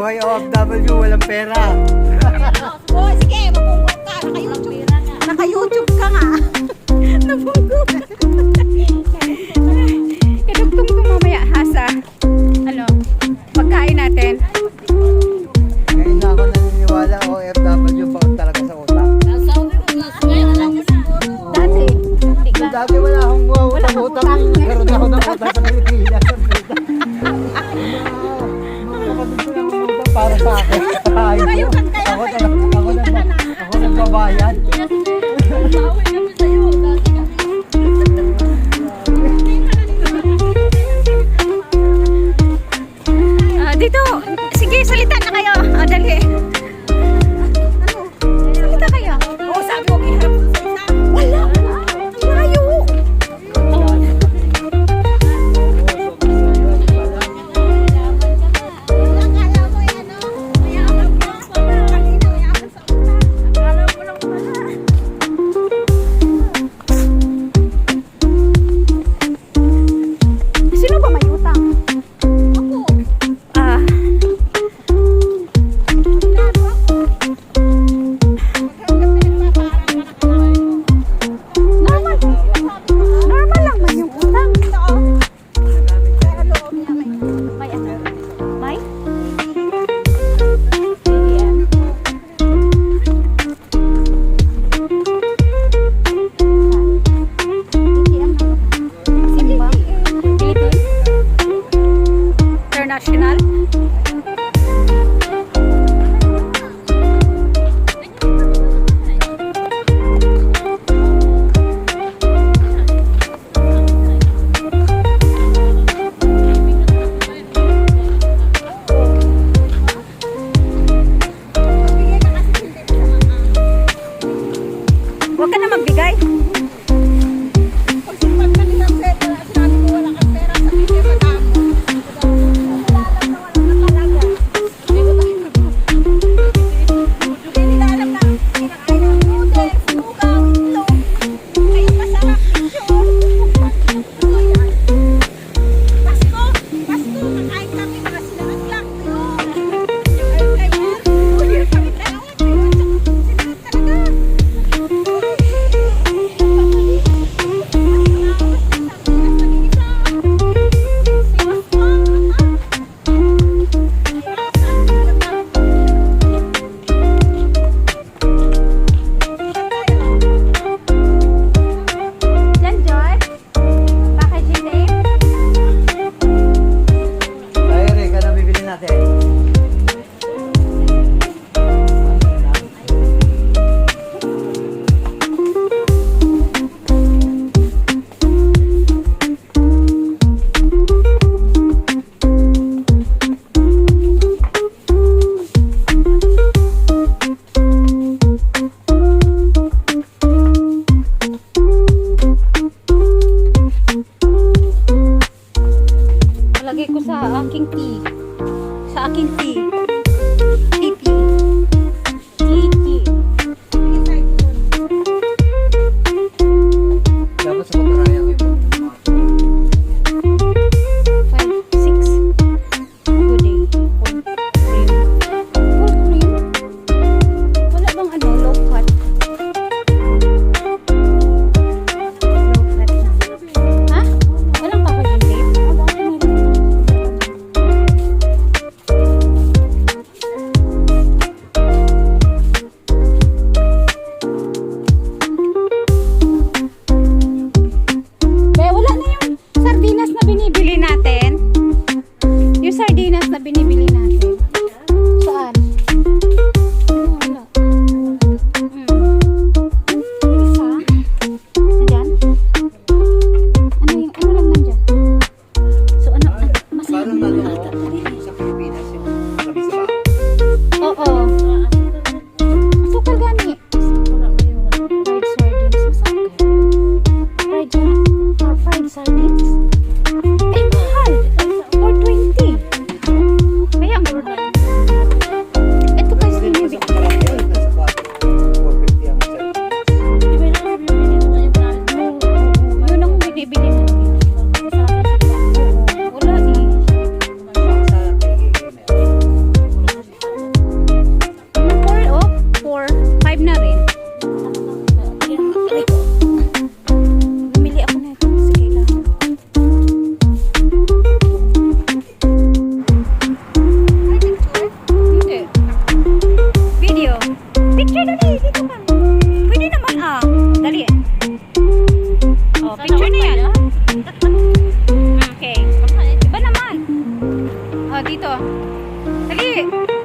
Buhay OFW, walang pera. Oh, sige, mapunggot ka. Naka-YouTube ka nga. Napunggot. Kadugtong ko mamaya hasa. Ano, pagkain natin. Ngayon na ako naniniwala, OFW pa talaga sa utak. Dati, hindi ka. Dati wala akong utang-utang. Meron ako ng utang sa Pilipinas. Para sa akin. Ako nagbabayad. Dito, sige, salita na kayo. Dali. Salita kayo. Oh, sabi ko, iharap sa isa. Wala. Layo. Sino ba may utang? Normal lang man yung utang. May ano? May? Simba? Philippines? International? Huwag ka na magbigay. Pag simpat ka nilang pera, sinabi ko wala kang pera, sabi ko madami. Hindi nila alam na kinakain ng noodles, lugaw, itlog. Kayo masarap, picture. Ano yan? Pasko, kakain kami mga sinangag. Ay, kaya, kami dalawa, sinangag talaga. Yan, Joy. Packaging name. Tayo rin, ka na bibili natin. Lagay ko sa aking tea. Sa aking tea. Titi. Titi. Dapat sa pagkarayang ito. 5, 6. Good day. Full cream. Full cream? Wala bang ano, low fat? Low fat. Ha? Walang packaging tape? Be, wala na yung sardinas na binibili natin. Yung sardinas na binibili natin. Saan? Wala. Isa? Nandyan? Ano lang nandyan? So ano? Parang Masarap ano, ata. sa Pilipinas yung sabi sa bahay. Oo. Masukal gani. Fried sardines. Masarap kaya. Fried sardines? Eh, mahal. 420. Kaya ang mahal. Ito kasi yung Sa pagkarayang, nasa 450 ang isa. yun ang binibili namin. Wala eh. Sa PKK meron. Hindi.